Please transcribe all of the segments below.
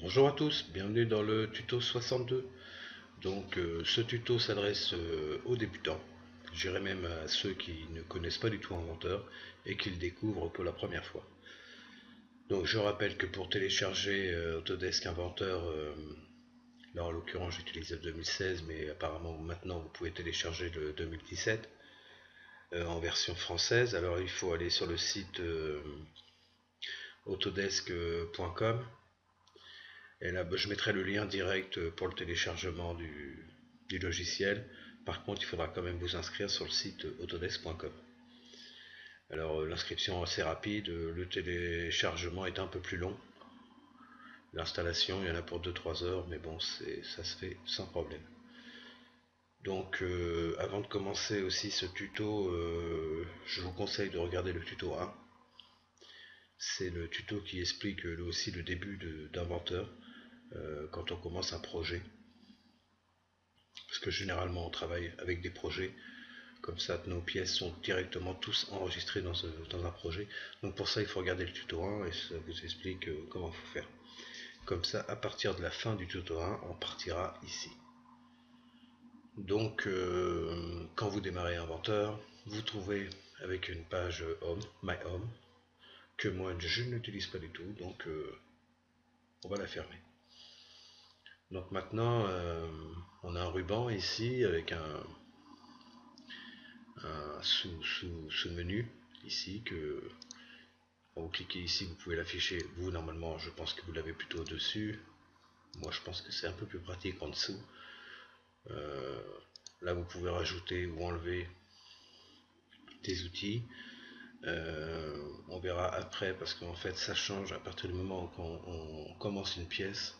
Bonjour à tous, bienvenue dans le tuto 62. Ce tuto s'adresse aux débutants, j'irais même à ceux qui ne connaissent pas du tout Inventeur et qui le découvrent pour la première fois. Donc je rappelle que pour télécharger Autodesk Inventeur, là en l'occurrence j'utilise le 2016 mais apparemment maintenant vous pouvez télécharger le 2017 en version française. Alors il faut aller sur le site autodesk.com. Et là, je mettrai le lien direct pour le téléchargement du logiciel. Par contre, il faudra quand même vous inscrire sur le site autodesk.com. Alors, l'inscription est assez rapide, le téléchargement est un peu plus long. L'installation, il y en a pour 2-3 heures, mais bon, ça se fait sans problème. Avant de commencer aussi ce tuto, je vous conseille de regarder le tuto 1. C'est le tuto qui explique aussi le début d'Inventeur quand on commence un projet. Parce que généralement on travaille avec des projets, comme ça nos pièces sont directement tous enregistrées dans un projet. Donc pour ça il faut regarder le tuto 1 et ça vous explique comment il faut faire. Comme ça à partir de la fin du tuto 1 on partira ici. Quand vous démarrez Inventeur, vous trouvez avec une page Home, My Home, que moi je n'utilise pas du tout, on va la fermer. Donc maintenant on a un ruban ici avec un sous-menu ici que quand vous cliquez ici vous pouvez l'afficher. Vous normalement je pense que vous l'avez plutôt au-dessus. Moi je pense que c'est un peu plus pratique en dessous. Euh, Là vous pouvez rajouter ou enlever des outils. On verra après parce qu'en fait ça change à partir du moment où on commence une pièce.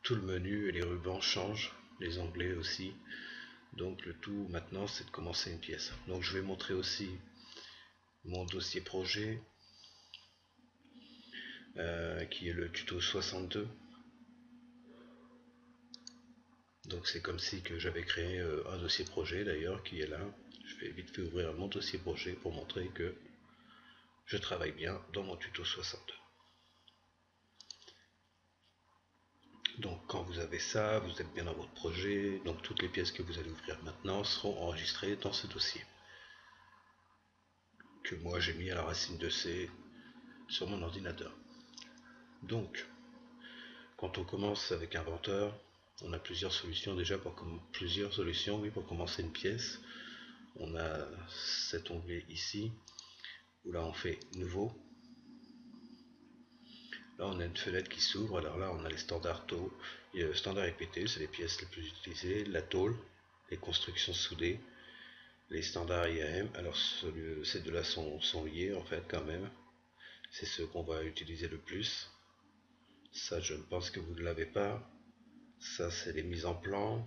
Tout le menu et les rubans changent, les onglets aussi. Donc le tout maintenant c'est de commencer une pièce. Donc je vais montrer aussi mon dossier projet qui est le tuto 62. Donc c'est comme si que j'avais créé un dossier projet d'ailleurs qui est là. Je vais vite fait ouvrir mon dossier projet pour montrer que je travaille bien dans mon tuto 62. Donc quand vous avez ça, vous êtes bien dans votre projet. Donc toutes les pièces que vous allez ouvrir maintenant seront enregistrées dans ce dossier que moi j'ai mis à la racine de C sur mon ordinateur. Donc quand on commence avec Inventeur, on a plusieurs solutions déjà pour commencer une pièce. On a cet onglet ici où là on fait nouveau. Là on a une fenêtre qui s'ouvre. Alors là on a les standards taux, standards répétés, c'est les pièces les plus utilisées, la tôle, les constructions soudées, les standards IAM. Alors ces deux là sont liés en fait quand même. C'est ceux qu'on va utiliser le plus. Ça je pense que vous ne l'avez pas. Ça c'est les mises en plan.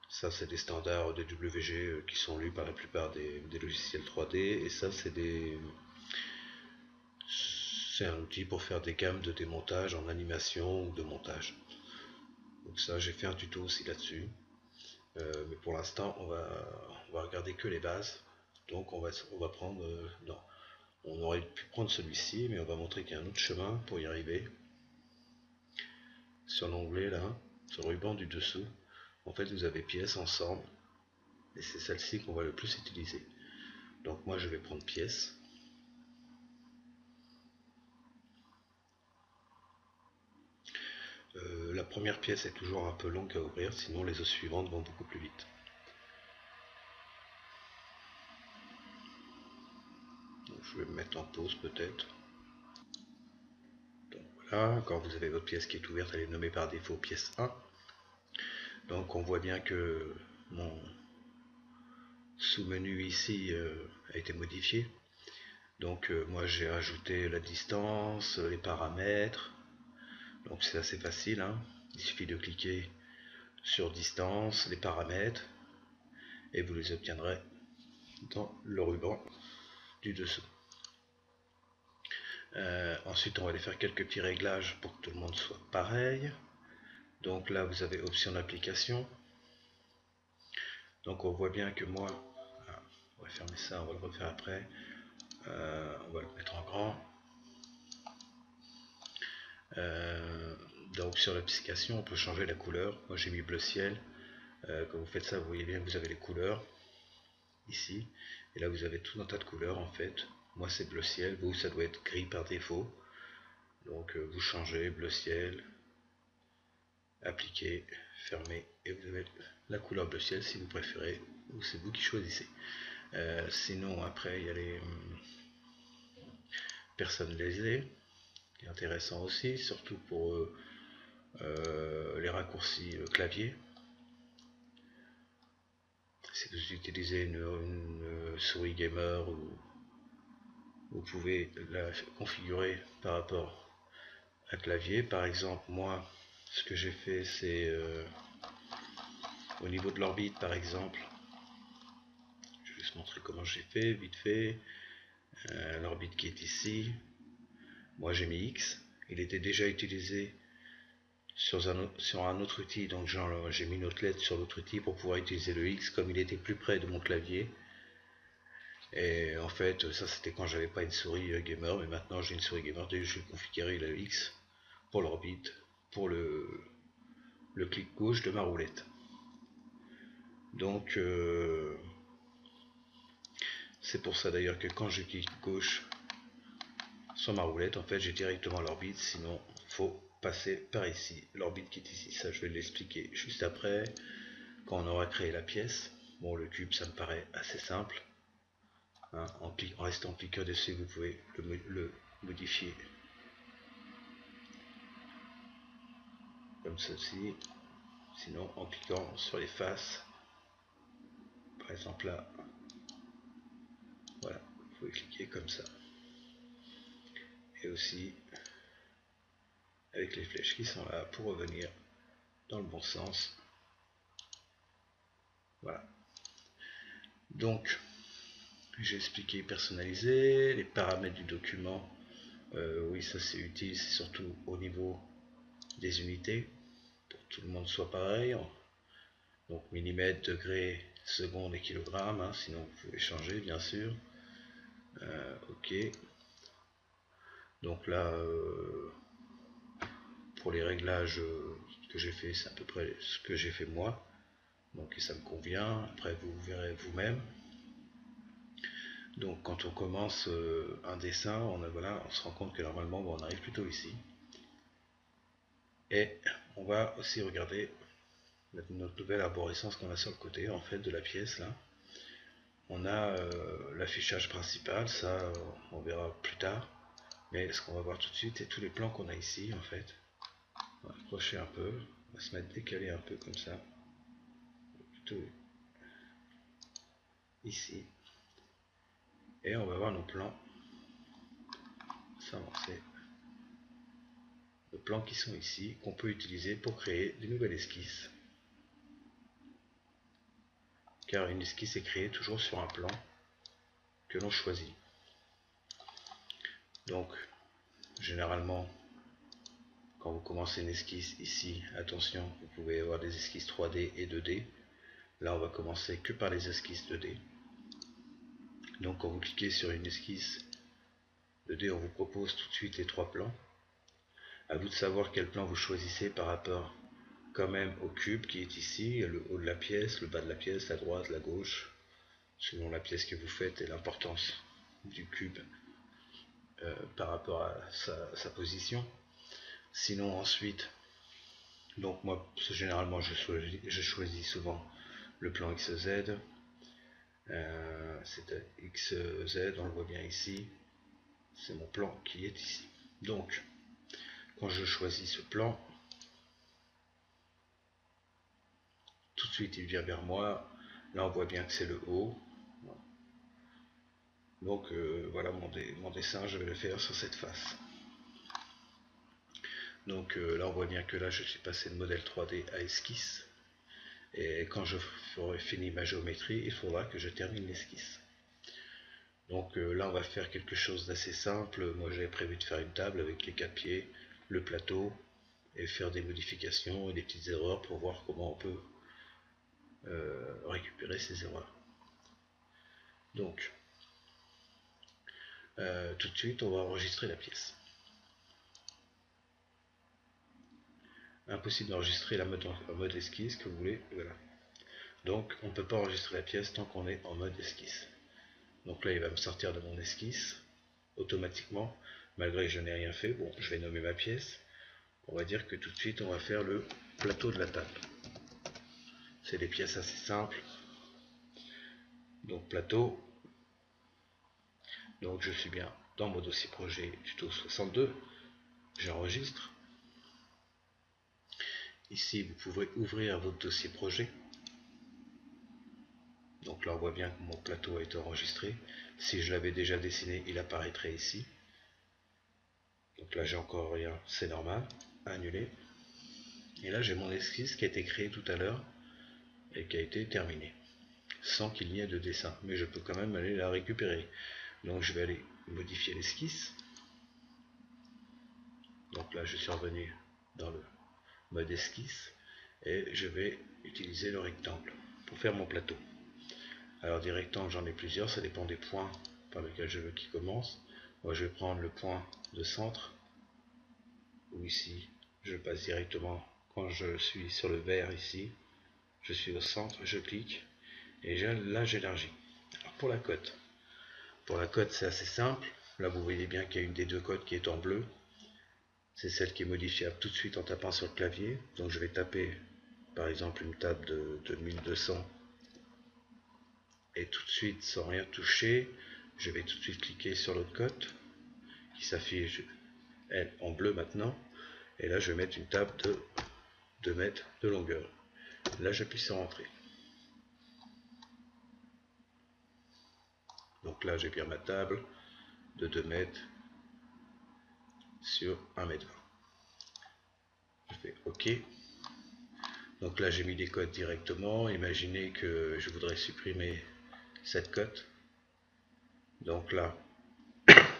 Ça c'est des standards DWG qui sont lus par la plupart des logiciels 3D. Et ça c'est un outil pour faire des gammes de démontage en animation ou de montage. Donc ça j'ai fait un tuto aussi là-dessus. Mais pour l'instant on va regarder que les bases. Donc on va prendre... non, on aurait pu prendre celui-ci, mais on va montrer qu'il y a un autre chemin pour y arriver. Sur l'onglet là, sur le ruban du dessous, en fait vous avez pièces ensemble. Et c'est celle-ci qu'on va le plus utiliser. Donc moi je vais prendre pièces. La première pièce est toujours un peu longue à ouvrir, sinon les autres suivantes vont beaucoup plus vite. Donc, je vais me mettre en pause peut-être. Donc voilà, quand vous avez votre pièce qui est ouverte, elle est nommée par défaut pièce 1. Donc on voit bien que mon sous-menu ici a été modifié. Moi j'ai ajouté la distance, les paramètres. Donc c'est assez facile, hein. Il suffit de cliquer sur distance, les paramètres, et vous les obtiendrez dans le ruban du dessous. Ensuite on va aller faire quelques petits réglages pour que tout le monde soit pareil. Donc là vous avez option d'application. Donc on voit bien que moi, on va fermer ça, on va le refaire après. On va le mettre en grand. Donc sur l'application on peut changer la couleur. Moi j'ai mis bleu ciel. Quand vous faites ça, vous voyez bien que vous avez les couleurs ici, et là vous avez tout un tas de couleurs en fait. Moi c'est bleu ciel, vous ça doit être gris par défaut. Donc vous changez bleu ciel, appliquer, fermer, et vous avez la couleur bleu ciel si vous préférez, ou c'est vous qui choisissez. Sinon après il y a les personnalisés, qui est intéressant aussi, surtout pour les raccourcis clavier. Si vous utilisez une souris gamer, vous pouvez la configurer par rapport à clavier. Par exemple, moi, ce que j'ai fait, c'est au niveau de l'orbite, par exemple. Je vais juste montrer comment j'ai fait, vite fait. L'orbite qui est ici. Moi, j'ai mis X. Il était déjà utilisé sur un autre outil, donc j'ai mis une autre lettre sur l'autre outil pour pouvoir utiliser le X comme il était plus près de mon clavier. Et en fait, ça c'était quand j'avais pas une souris gamer, mais maintenant j'ai une souris gamer. Dès que je vais configurer le X pour l'orbite, pour le clic gauche de ma roulette. Donc c'est pour ça d'ailleurs que quand je clique gauche sur ma roulette, en fait j'ai directement l'orbite, sinon faut passer par ici, l'orbite qui est ici. Ça je vais l'expliquer juste après, quand on aura créé la pièce. Bon, le cube ça me paraît assez simple. Hein, en restant cliqueur dessus, vous pouvez le modifier comme ceci. Sinon, en cliquant sur les faces, par exemple là, voilà, vous pouvez cliquer comme ça. Et aussi avec les flèches qui sont là pour revenir dans le bon sens. Voilà. Donc, j'ai expliqué personnaliser, les paramètres du document. Oui, ça c'est utile, c'est surtout au niveau des unités, pour que tout le monde soit pareil. Donc millimètres, degrés, secondes et kilogrammes, hein, sinon vous pouvez changer bien sûr. Ok. Donc là, pour les réglages que j'ai fait, c'est à peu près ce que j'ai fait moi. Donc ça me convient. Après vous verrez vous-même. Donc quand on commence un dessin, voilà, on se rend compte que normalement on arrive plutôt ici. Et on va aussi regarder notre nouvelle arborescence qu'on a sur le côté en fait de la pièce là. On a l'affichage principal, ça on verra plus tard. Mais ce qu'on va voir tout de suite, c'est tous les plans qu'on a ici en fait. On va approcher un peu, on va se mettre décalé un peu comme ça. Plutôt ici. Et on va voir nos plans s'avancer. Nos plans qui sont ici, qu'on peut utiliser pour créer de nouvelles esquisses. Car une esquisse est créée toujours sur un plan que l'on choisit. Donc, généralement, quand vous commencez une esquisse ici, attention, vous pouvez avoir des esquisses 3D et 2D. Là, on va commencer que par les esquisses 2D. Donc, quand vous cliquez sur une esquisse 2D, on vous propose tout de suite les trois plans. À vous de savoir quel plan vous choisissez par rapport quand même au cube qui est ici, le haut de la pièce, le bas de la pièce, la droite, la gauche, selon la pièce que vous faites et l'importance du cube par rapport à sa position. Sinon ensuite, donc moi généralement je choisis souvent le plan XZ. C'est XZ, on le voit bien ici. C'est mon plan qui est ici. Donc, quand je choisis ce plan, tout de suite il vient vers moi. Là on voit bien que c'est le haut. Donc voilà mon dessin, je vais le faire sur cette face. Donc là on voit bien que là je suis passé de modèle 3D à esquisse. Et quand je ferai fini ma géométrie, il faudra que je termine l'esquisse. Donc là on va faire quelque chose d'assez simple. Moi j'avais prévu de faire une table avec les 4 pieds, le plateau, et faire des modifications et des petites erreurs pour voir comment on peut récupérer ces erreurs. Donc tout de suite on va enregistrer la pièce. impossible d'enregistrer la mode en mode esquisse que vous voulez. Voilà. Donc on ne peut pas enregistrer la pièce tant qu'on est en mode esquisse. Donc là il va me sortir de mon esquisse automatiquement, malgré que je n'ai rien fait. Bon, je vais nommer ma pièce. On va dire que tout de suite on va faire le plateau de la table. C'est des pièces assez simples. Donc plateau. Donc je suis bien dans mon dossier projet tuto 62. J'enregistre. Ici vous pouvez ouvrir votre dossier projet. Donc là on voit bien que mon plateau a été enregistré. Si je l'avais déjà dessiné, il apparaîtrait ici. Donc là j'ai encore rien, c'est normal. Annuler. Et là j'ai mon esquisse qui a été créée tout à l'heure et qui a été terminée, sans qu'il n'y ait de dessin. Mais je peux quand même aller la récupérer. Donc je vais aller modifier l'esquisse. Donc là je suis revenu dans le mode esquisse et je vais utiliser le rectangle pour faire mon plateau. Alors des rectangles j'en ai plusieurs, ça dépend des points par lesquels je veux qu'ils commencent. Moi je vais prendre le point de centre, ou ici je passe directement quand je suis sur le vert ici, je suis au centre, je clique et là j'élargis. Alors pour la cote c'est assez simple. Là vous voyez bien qu'il y a une des deux cotes qui est en bleu. C'est celle qui est modifiable tout de suite en tapant sur le clavier. Donc je vais taper par exemple une table de 1200 et tout de suite sans rien toucher, je vais tout de suite cliquer sur l'autre cote qui s'affiche elle en bleu maintenant. Et là je vais mettre une table de 2 mètres de longueur. Là j'appuie sur entrée. Donc là j'ai bien ma table de 2 mètres sur 1 mètre 20. Je fais OK. Donc là j'ai mis des cotes directement. Imaginez que je voudrais supprimer cette cote. Donc là,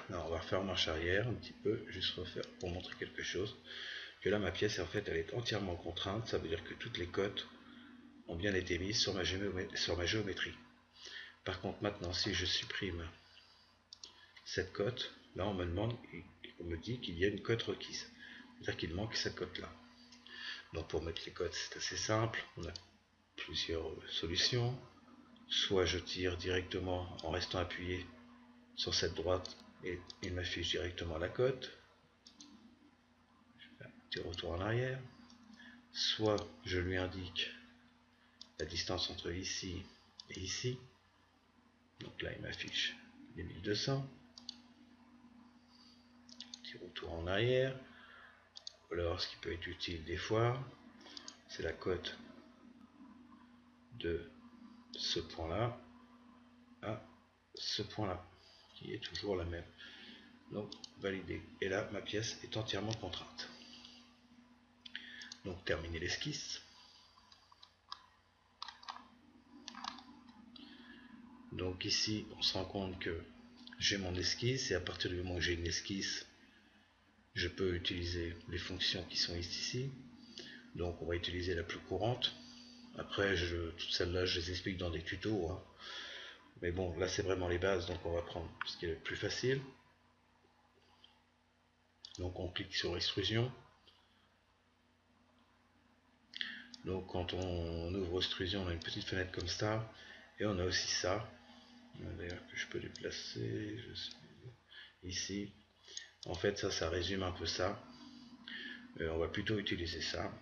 on va refaire marche arrière un petit peu, juste refaire pour montrer quelque chose. Que là ma pièce en fait elle est entièrement contrainte. Ça veut dire que toutes les cotes ont bien été mises sur ma géométrie. Par contre maintenant si je supprime cette cote, là on me dit qu'il y a une cote requise. C'est-à-dire qu'il manque cette cote là. Donc pour mettre les cotes c'est assez simple, on a plusieurs solutions. Soit je tire directement en restant appuyé sur cette droite et il m'affiche directement la cote. Je fais un petit retour en arrière. Soit je lui indique la distance entre ici et ici. Donc là il m'affiche les 1200. Petit retour en arrière. Ou alors ce qui peut être utile des fois, c'est la cote de ce point là à ce point là qui est toujours la même. Donc valider. Et là ma pièce est entièrement contrainte. Donc terminer l'esquisse. Donc ici on se rend compte que j'ai mon esquisse et à partir du moment où j'ai une esquisse, je peux utiliser les fonctions qui sont ici. Donc on va utiliser la plus courante. Après toutes celles-là je les explique dans des tutos. Hein. Mais bon là c'est vraiment les bases, donc on va prendre ce qui est le plus facile. Donc on clique sur extrusion. Donc quand on ouvre extrusion, on a une petite fenêtre comme ça. Et on a aussi ça. D'ailleurs que je peux déplacer. Ici. En fait ça résume un peu ça. On va plutôt utiliser ça.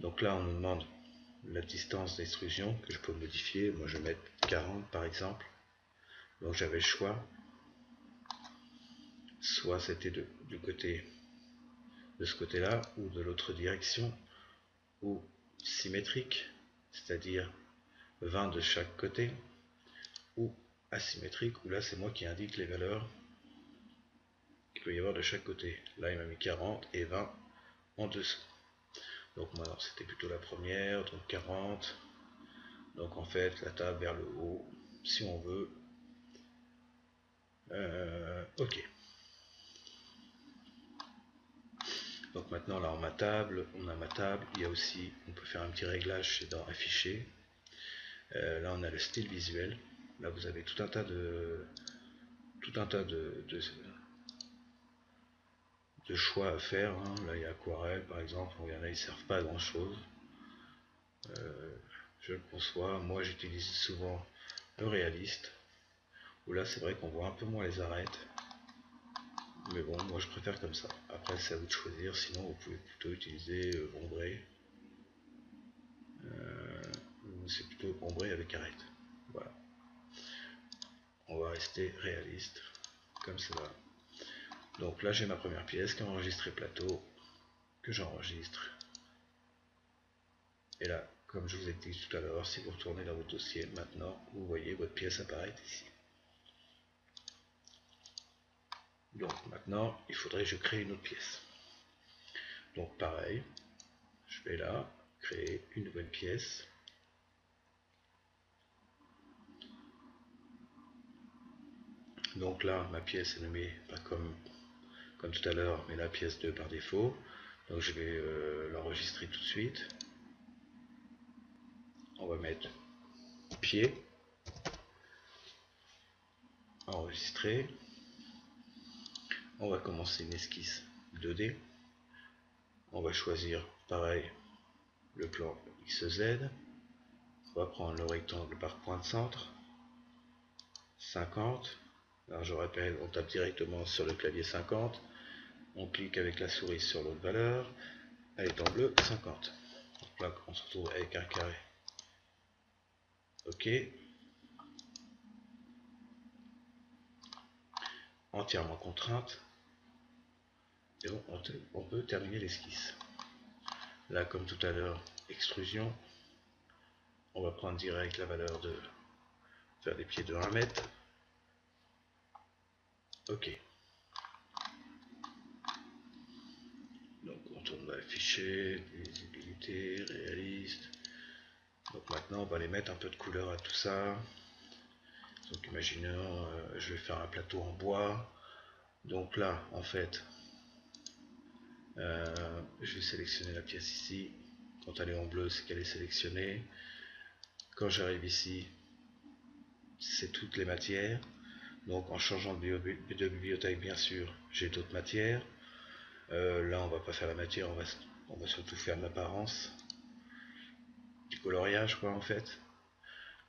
Donc là on nous demande la distance d'extrusion que je peux modifier. Moi je vais mettre 40 par exemple. Donc j'avais le choix. Soit c'était du côté de ce côté là ou de l'autre direction, ou symétrique, c'est-à-dire 20 de chaque côté, ou asymétrique, où là c'est moi qui indique les valeurs qu'il peut y avoir de chaque côté. Là il m'a mis 40 et 20 en dessous. Donc moi c'était plutôt la première, donc 40. Donc en fait la table vers le haut, si on veut. Ok. Donc maintenant là on a ma table, il y a aussi, on peut faire un petit réglage, c'est dans afficher. Là on a le style visuel. Là vous avez tout un tas de de choix à faire. Hein. Là, il y a aquarelle par exemple. Il y en a, ils servent pas à grand chose. Je le conçois. Moi, j'utilise souvent le réaliste. Où là, c'est vrai qu'on voit un peu moins les arêtes. Mais bon, moi je préfère comme ça. Après, c'est à vous de choisir. Sinon, vous pouvez plutôt utiliser ombré. C'est plutôt ombré avec arête. Voilà. On va rester réaliste. Comme ça. Donc là, j'ai ma première pièce qui est enregistrée plateau. Que j'enregistre. Et là, comme je vous ai dit tout à l'heure, si vous retournez dans votre dossier, maintenant, vous voyez votre pièce apparaître ici. Donc maintenant, il faudrait que je crée une autre pièce. Donc pareil, je vais là, créer une nouvelle pièce. Donc là, ma pièce est nommée pas comme tout à l'heure, mais la pièce 2 par défaut. Donc je vais l'enregistrer tout de suite. On va mettre pied, enregistrer. On va commencer une esquisse 2D. On va choisir pareil le plan XZ. On va prendre le rectangle par point de centre. 50. Alors je rappelle, on tape directement sur le clavier 50. On clique avec la souris sur l'autre valeur. Elle est en bleu 50. Donc là, on se retrouve avec un carré. OK. Entièrement contrainte. Et on peut terminer l'esquisse. Là, comme tout à l'heure, extrusion. On va prendre direct la valeur de faire des pieds de 1 mètre. OK. Donc on tourne dans fichier, visibilité, réaliste. Donc maintenant on va aller mettre un peu de couleur à tout ça. Donc imaginons, je vais faire un plateau en bois. Donc là en fait, je vais sélectionner la pièce ici. Quand elle est en bleu, c'est qu'elle est sélectionnée. Quand j'arrive ici, c'est toutes les matières. Donc en changeant de bibliothèque, bien sûr, j'ai d'autres matières. Là, on va pas faire la matière, on va surtout faire l'apparence, du coloriage, quoi, en fait.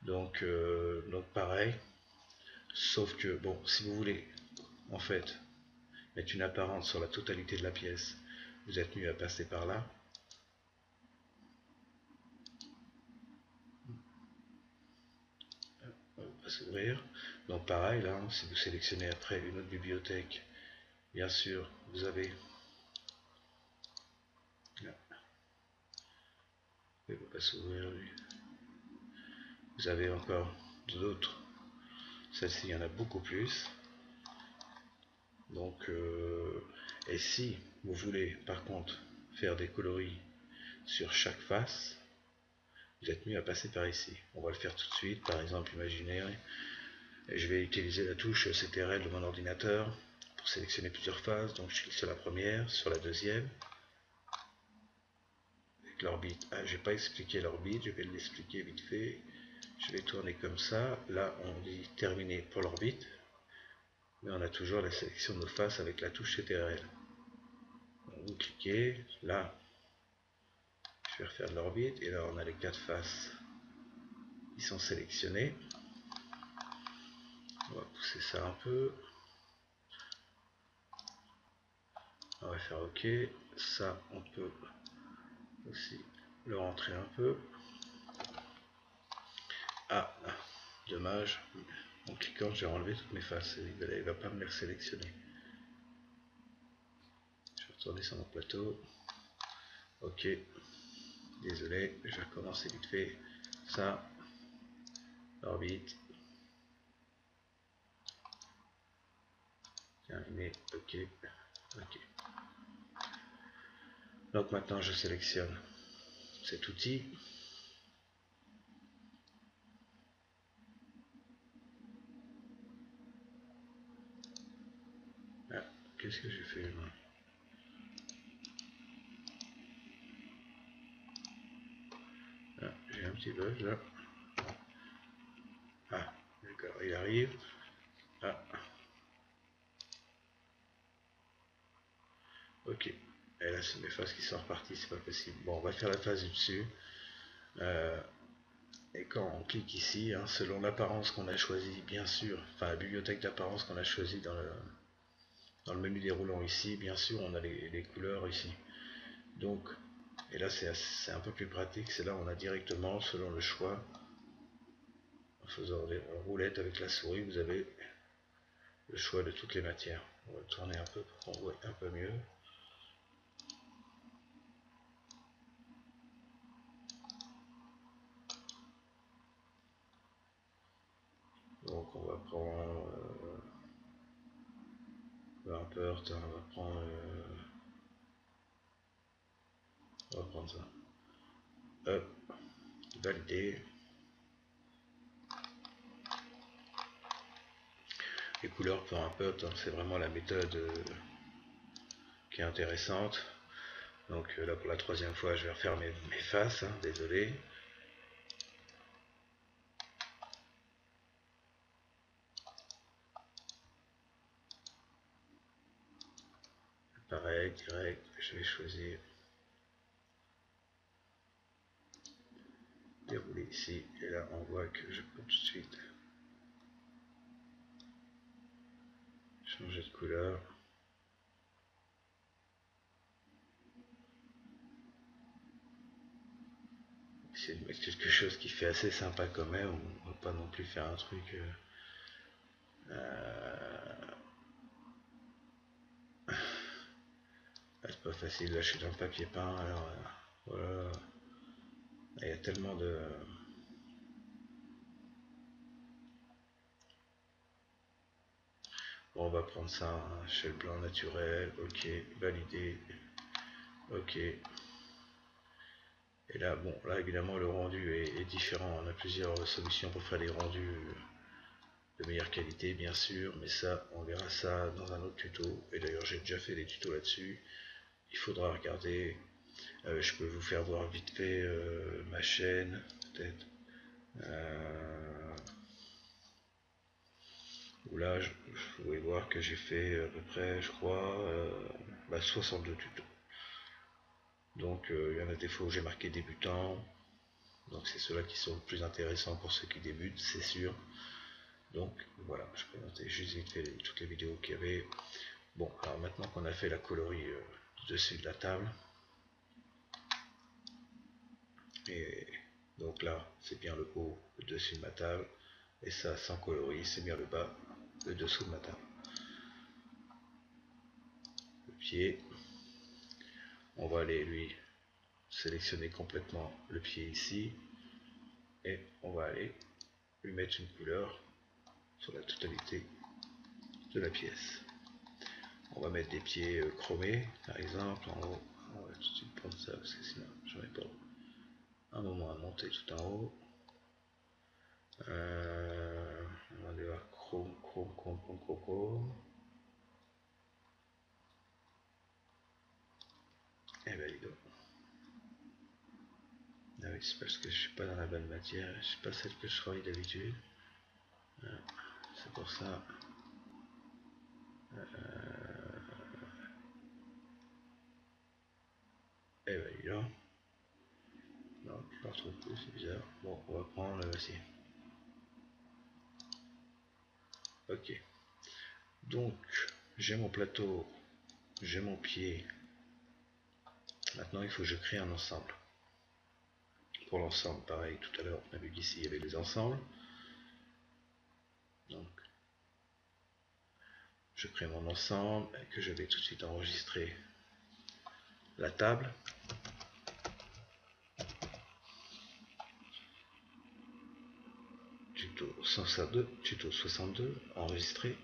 Donc pareil. Sauf que, bon, si vous voulez, en fait, mettre une apparence sur la totalité de la pièce, vous êtes mieux à passer par là. On va s'ouvrir. Donc pareil, là, si vous sélectionnez après une autre bibliothèque, bien sûr, vous avez là, il ne va pas s'ouvrir lui. Vous avez encore d'autres. Celle-ci, il y en a beaucoup plus. Donc, et si vous voulez par contre faire des coloris sur chaque face, vous êtes mieux à passer par ici. On va le faire tout de suite. Par exemple, imaginez, je vais utiliser la touche CTRL de mon ordinateur pour sélectionner plusieurs faces. Donc je clique sur la première, sur la deuxième. Avec l'orbite. Ah, j'ai pas expliqué l'orbite, je vais l'expliquer vite fait. Je vais tourner comme ça. Là, on dit terminé pour l'orbite. Mais on a toujours la sélection de nos faces avec la touche CTRL. Donc, vous cliquez, là, je vais refaire de l'orbite, et là on a les 4 faces qui sont sélectionnées. On va pousser ça un peu. On va faire OK. Ça, on peut aussi le rentrer un peu. Ah, dommage. En cliquant, j'ai enlevé toutes mes faces. Il ne va pas me les sélectionner. Je vais retourner sur mon plateau. OK. Désolé, je vais recommencer vite fait. Ça, l'orbite. Terminé. OK. OK. Donc maintenant, je sélectionne cet outil. Ah, qu'est-ce que j'ai fait là? Ah, j'ai un petit bug là. Ah, d'accord, il arrive. Ah. c'est mes faces qui sont reparties, c'est pas possible. Bon, on va faire la face du dessus. Et quand on clique ici, hein, selon l'apparence qu'on a choisi, bien sûr, enfin la bibliothèque d'apparence qu'on a choisi dans le menu déroulant ici, bien sûr, on a les couleurs ici. Donc, et là c'est un peu plus pratique, c'est là où on a directement, selon le choix, en faisant des roulettes avec la souris, vous avez le choix de toutes les matières. On va tourner un peu pour qu'on voit un peu mieux. Donc on va prendre peu importe, hein, on va prendre ça. Hop, valider. Les couleurs, peu importe, hein, c'est vraiment la méthode qui est intéressante. Donc là pour la troisième fois je vais refaire mes faces, hein, désolé. Pareil, direct, je vais choisir dérouler ici, et là on voit que je peux tout de suite changer de couleur. Essayer de mettre quelque chose qui fait assez sympa quand même, on va pas non plus faire un truc c'est pas facile, là je suis dans le papier peint, alors voilà, il y a tellement de... Bon, on va prendre ça, un shell blanc naturel, ok, validé, ok. Et là, bon, là évidemment le rendu est différent, on a plusieurs solutions pour faire des rendus de meilleure qualité bien sûr, mais ça, on verra ça dans un autre tuto, et d'ailleurs j'ai déjà fait des tutos là-dessus, il faudra regarder. Je peux vous faire voir vite fait ma chaîne, peut-être. Où là, vous pouvez voir que j'ai fait à peu près, je crois, 62 tutos. Donc, il y en a des fois où j'ai marqué débutant. Donc, c'est ceux-là qui sont le plus intéressants pour ceux qui débutent, c'est sûr. Donc, voilà, je présentais juste vite fait toutes les vidéos qu'il y avait. Bon, alors maintenant qu'on a fait la coloris du dessus de la table, et donc là, c'est bien le haut, le dessus de ma table, et ça, sans coloris, c'est bien le bas, le dessous de ma table. Le pied, on va aller lui sélectionner complètement le pied ici, et on va aller lui mettre une couleur sur la totalité de la pièce. On va mettre des pieds chromés, par exemple, en haut. On va tout de suite prendre ça, parce que sinon, j'en ai pas un moment à monter tout en haut. On va aller voir chrome. Et valide. Ah oui, c'est parce que je suis pas dans la bonne matière, je suis pas celle que je travaille d'habitude. C'est pour ça. Et valide. Non, je ne la retrouve plus, c'est bizarre. Bon, on va prendre le voici. Ok. Donc, j'ai mon plateau, j'ai mon pied. Maintenant, il faut que je crée un ensemble. Pour l'ensemble, pareil, tout à l'heure, on a vu qu'ici, il y avait des ensembles. Donc, je crée mon ensemble et que je vais tout de suite enregistrer la table. Tuto 162, tuto 62, enregistré.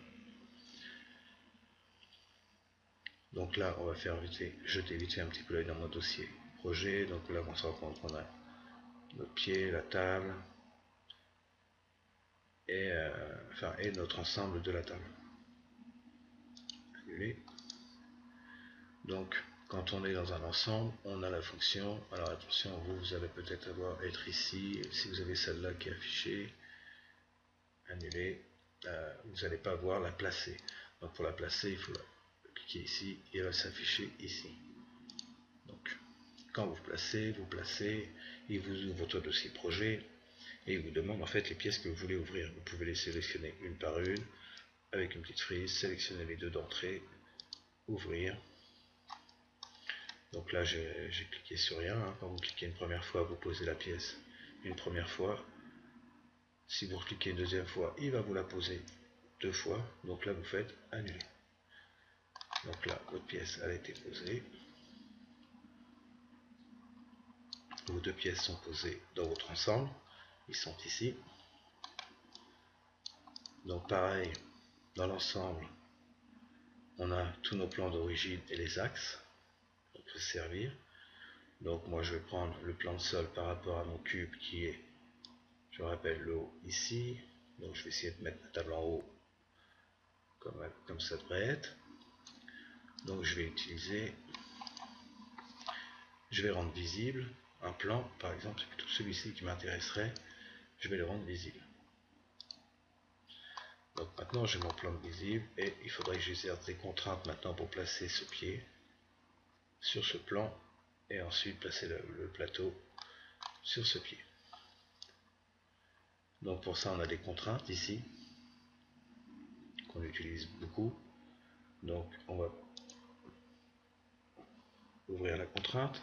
Donc là, on va faire vite fait, jeter vite fait un petit peu l'œil dans mon dossier projet. Donc là, on se rend compte qu'on a notre pied, la table et, et notre ensemble de la table. Annuler. Donc, quand on est dans un ensemble, on a la fonction. Alors attention, vous allez peut-être être ici. Si vous avez celle-là qui est affichée, annuler, vous n'allez pas voir la placer. Donc pour la placer, il faut cliquer ici et elle va s'afficher ici. quand vous placez, il vous ouvre votre dossier projet et il vous demande en fait les pièces que vous voulez ouvrir. Vous pouvez les sélectionner une par une avec une petite frise, sélectionner les deux d'entrée, ouvrir. Donc là j'ai cliqué sur rien, hein. Quand vous cliquez une première fois, vous posez la pièce une première fois. Si vous cliquez une deuxième fois, il va vous la poser deux fois. Donc là vous faites annuler. Donc là votre pièce elle a été posée. Vos deux pièces sont posées dans votre ensemble. Ils sont ici. Donc pareil, dans l'ensemble, on a tous nos plans d'origine et les axes. On peut se servir. Donc moi je vais prendre le plan de sol par rapport à mon cube qui est, je rappelle, le haut ici. Donc je vais essayer de mettre ma table en haut comme ça devrait être. Donc je vais rendre visible un plan, par exemple, c'est plutôt celui-ci qui m'intéresserait. Je vais le rendre visible. Donc maintenant j'ai mon plan visible et il faudrait que j'exerce des contraintes maintenant pour placer ce pied sur ce plan et ensuite placer le plateau sur ce pied. Donc pour ça on a des contraintes ici qu'on utilise beaucoup. Donc on va ouvrir la contrainte,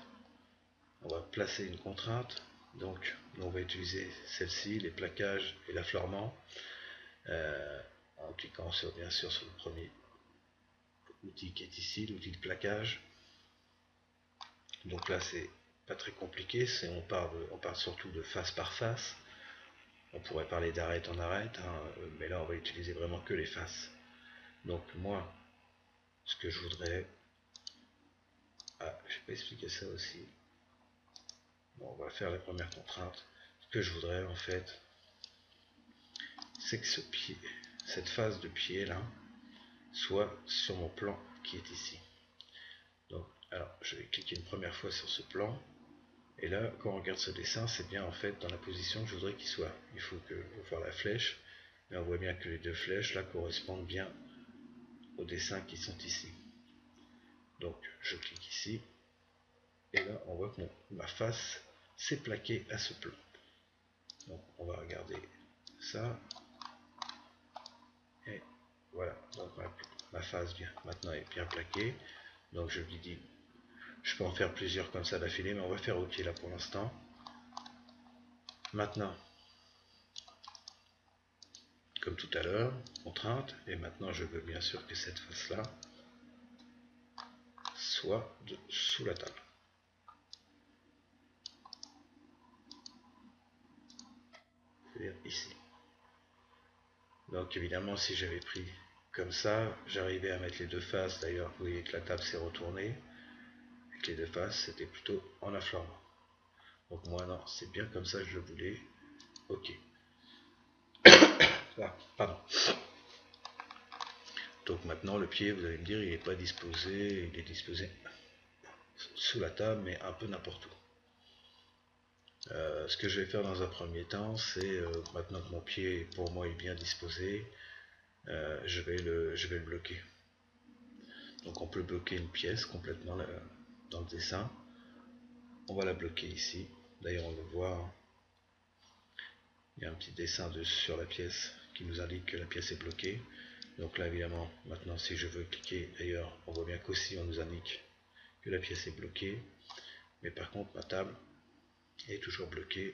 on va placer une contrainte. Donc on va utiliser celle-ci, les plaquages et l'affleurement, en cliquant bien sûr sur le premier outil qui est ici, l'outil de plaquage. Donc là c'est pas très compliqué, on parle surtout de face par face. On pourrait parler d'arête en arête, hein, mais là on va utiliser vraiment que les faces. Donc moi, ce que je voudrais... Ah, je vais pas expliquer ça aussi. Bon, on va faire la première contrainte. Ce que je voudrais en fait, c'est que cette face de pied là, soit sur mon plan qui est ici. Donc, alors, je vais cliquer une première fois sur ce plan. Et là, quand on regarde ce dessin, c'est bien en fait dans la position que je voudrais qu'il soit. Il faut voir la flèche, mais on voit bien que les deux flèches là correspondent bien aux dessins qui sont ici. Donc je clique ici, et là on voit que ma face s'est plaquée à ce plan. Donc on va regarder ça, et voilà, donc ma face maintenant est bien plaquée. Donc je lui dis, je peux en faire plusieurs comme ça d'affilée, mais on va faire OK là pour l'instant. Maintenant, comme tout à l'heure, contrainte, et maintenant je veux bien sûr que cette face là soit sous la table. C'est-à-dire ici. Donc évidemment si j'avais pris comme ça, j'arrivais à mettre les deux faces. D'ailleurs vous voyez que la table s'est retournée, et que les deux faces c'était plutôt en affleurement. Donc moi non, c'est bien comme ça que je le voulais. OK. Ah, pardon. Donc maintenant le pied, vous allez me dire, il n'est pas disposé, il est disposé sous la table, mais un peu n'importe où. Ce que je vais faire dans un premier temps, c'est maintenant que mon pied pour moi est bien disposé, je vais le bloquer. Donc on peut bloquer une pièce complètement dans le dessin. On va la bloquer ici. D'ailleurs on le voit, hein. Il y a un petit dessin sur la pièce qui nous indique que la pièce est bloquée. Donc là évidemment, maintenant si je veux cliquer, d'ailleurs on voit bien qu'aussi on nous indique que la pièce est bloquée. Mais par contre ma table est toujours bloquée.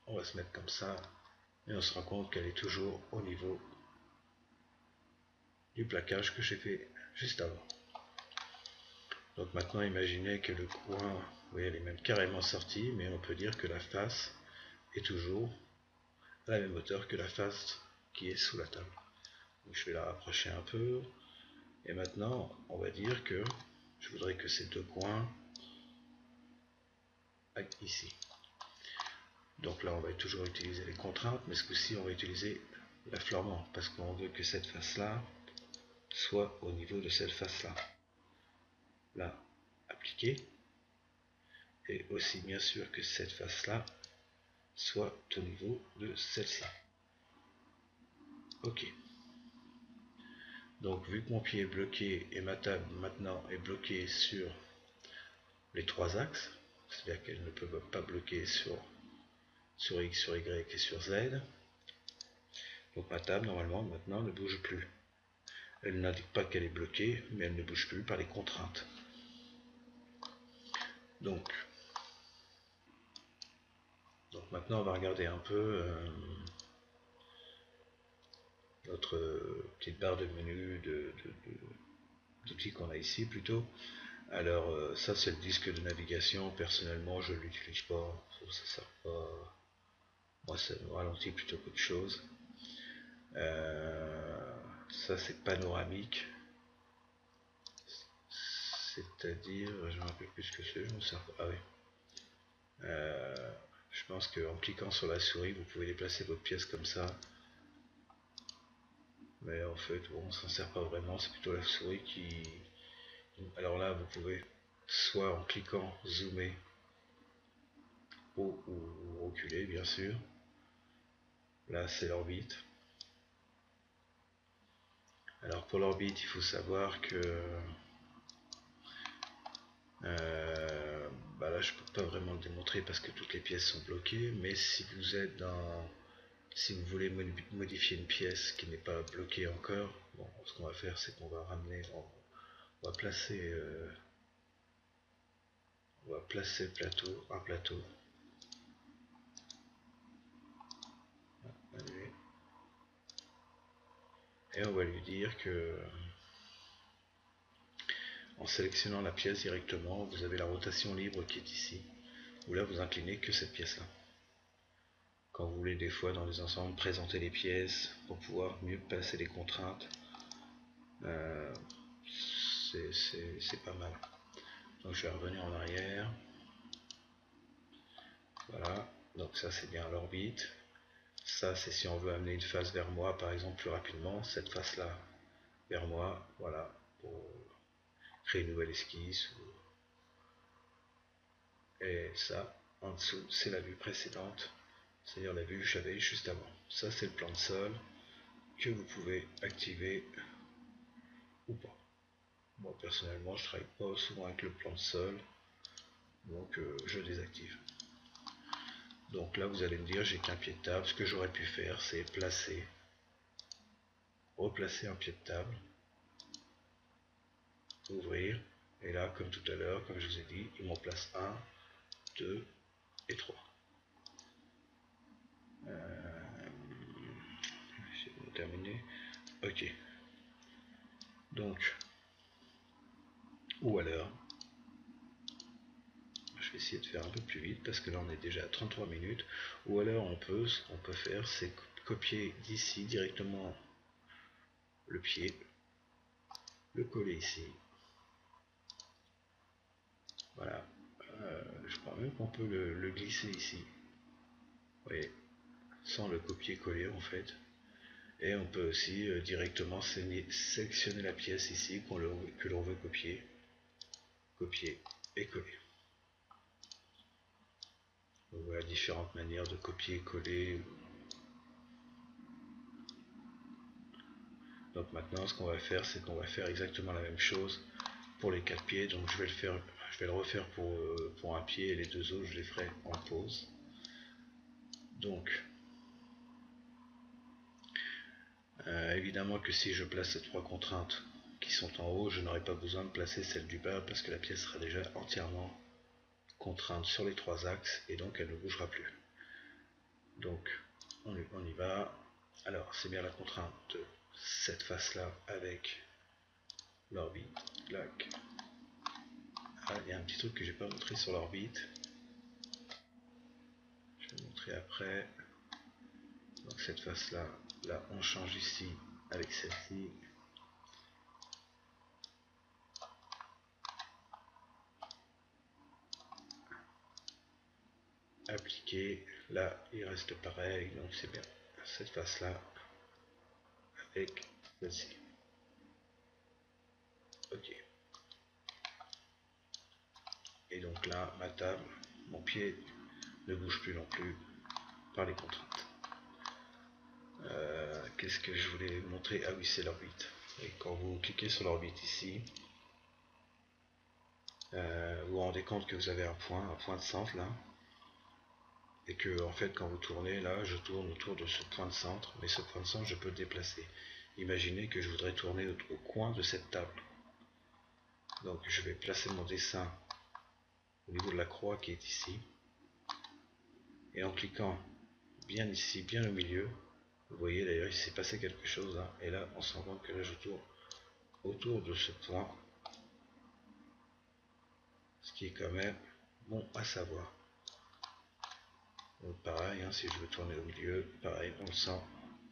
On va se mettre comme ça et on se rend compte qu'elle est toujours au niveau du plaquage que j'ai fait juste avant. Donc maintenant imaginez que le coin, vous voyez, elle est même carrément sortie, mais on peut dire que la face est toujours à la même hauteur que la face qui est sous la table. Donc je vais la rapprocher un peu, et maintenant on va dire que je voudrais que ces deux coins aillent ici. Donc là on va toujours utiliser les contraintes, mais ce coup-ci on va utiliser l'affleurement, parce qu'on veut que cette face là soit au niveau de cette face là. Là, appliquer, et aussi bien sûr que cette face là soit au niveau de celle-ci. OK. Donc vu que mon pied est bloqué et ma table maintenant est bloquée sur les trois axes, c'est-à-dire qu'elle ne peut pas bloquer sur X, sur Y et sur Z, donc ma table normalement maintenant ne bouge plus. Elle n'indique pas qu'elle est bloquée, mais elle ne bouge plus par les contraintes. Donc maintenant on va regarder un peu notre petite barre de menu d'outils qu'on a ici plutôt. Alors ça c'est le disque de navigation, personnellement je ne l'utilise pas, ça sert pas, moi ça me ralentit plutôt qu'autre chose. Ça c'est panoramique, c'est-à-dire, je me rappelle plus ce que c'est, je me sers pas, ah oui. Je pense qu'en cliquant sur la souris vous pouvez déplacer votre pièce comme ça, mais en fait bon, ça ne sert pas vraiment, c'est plutôt la souris qui... Alors là vous pouvez soit en cliquant zoomer ou reculer bien sûr. Là c'est l'orbite. Alors pour l'orbite il faut savoir que là je peux pas vraiment le démontrer parce que toutes les pièces sont bloquées, mais si vous êtes dans... Si vous voulez modifier une pièce qui n'est pas bloquée encore, bon, ce qu'on va faire c'est qu'on va ramener, on va placer le plateau, un plateau, et on va lui dire que en sélectionnant la pièce directement, vous avez la rotation libre qui est ici, où là vous inclinez que cette pièce là. Quand vous voulez des fois dans les ensembles présenter les pièces pour pouvoir mieux passer les contraintes, c'est pas mal. Donc je vais revenir en arrière. Voilà, donc ça c'est bien l'orbite. Ça c'est si on veut amener une face vers moi par exemple plus rapidement, cette face là vers moi, voilà, pour créer une nouvelle esquisse. Et ça en dessous c'est la vue précédente, c'est-à-dire la vue que j'avais juste avant. Ça c'est le plan de sol que vous pouvez activer ou pas. Moi personnellement je travaille pas souvent avec le plan de sol, donc je désactive. Donc là vous allez me dire j'ai qu'un pied de table, ce que j'aurais pu faire c'est replacer un pied de table, ouvrir, et là comme tout à l'heure, comme je vous ai dit, il m'en place 1, 2 et 3. C'est terminé. Ok. Donc, ou alors, je vais essayer de faire un peu plus vite parce que là on est déjà à 33 minutes. Ou alors ce qu'on peut faire, c'est copier d'ici directement le pied, le coller ici. Voilà. Je crois même qu'on peut le glisser ici. Vous voyez, sans le copier-coller en fait. Et on peut aussi directement sélectionner la pièce ici que l'on veut copier et coller. Donc voilà différentes manières de copier et coller. Donc maintenant ce qu'on va faire c'est qu'on va faire exactement la même chose pour les 4 pieds. Donc je vais le refaire pour un pied et les deux autres je les ferai en pause. Donc évidemment que si je place ces 3 contraintes qui sont en haut, je n'aurai pas besoin de placer celle du bas parce que la pièce sera déjà entièrement contrainte sur les 3 axes et donc elle ne bougera plus. Donc on y va. Alors c'est bien la contrainte de cette face là avec l'orbite. Ah, il y a un petit truc que j'ai pas montré sur l'orbite. Je vais montrer après. Donc cette face là, on change ici avec celle-ci. Appliquer, là il reste pareil, donc c'est bien cette face là avec celle-ci. Ok. Et donc là, ma table, mon pied ne bouge plus non plus par les contraintes. Qu'est-ce que je voulais montrer? Ah oui, c'est l'orbite. Et quand vous cliquez sur l'orbite ici, vous vous rendez compte que vous avez un point de centre là, et que en fait quand vous tournez là, je tourne autour de ce point de centre, mais ce point de centre je peux le déplacer. Imaginez que je voudrais tourner au coin de cette table. Donc je vais placer mon dessin au niveau de la croix qui est ici, et en cliquant bien ici, bien au milieu, vous voyez d'ailleurs il s'est passé quelque chose là, et là on se rend compte que là je tourne autour de ce point, ce qui est quand même bon à savoir. Donc pareil, hein, si je veux tourner au milieu, pareil, on le sent,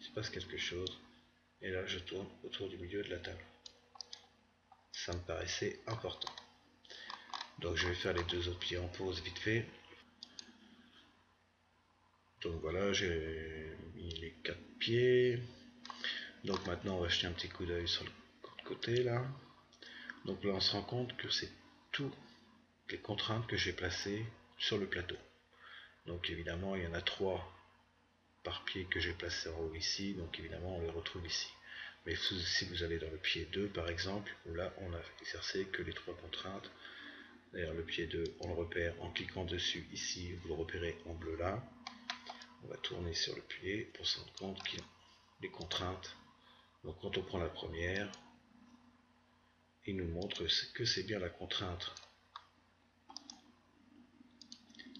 il se passe quelque chose, et là je tourne autour du milieu de la table. Ça me paraissait important. Donc je vais faire les deux autres pieds en pause vite fait. Donc voilà, j'ai mis les 4 pieds. Donc maintenant on va jeter un petit coup d'œil sur le côté là. Donc là on se rend compte que c'est toutes les contraintes que j'ai placées sur le plateau. Donc évidemment il y en a 3 par pied que j'ai placé en haut ici, donc évidemment on les retrouve ici. Mais si vous allez dans le pied 2 par exemple, où là on a exercé que les 3 contraintes. D'ailleurs le pied 2 on le repère en cliquant dessus ici, vous le repérez en bleu là. On va tourner sur le pied pour se rendre compte qu'il y a les contraintes. Donc quand on prend la première, il nous montre que c'est bien la contrainte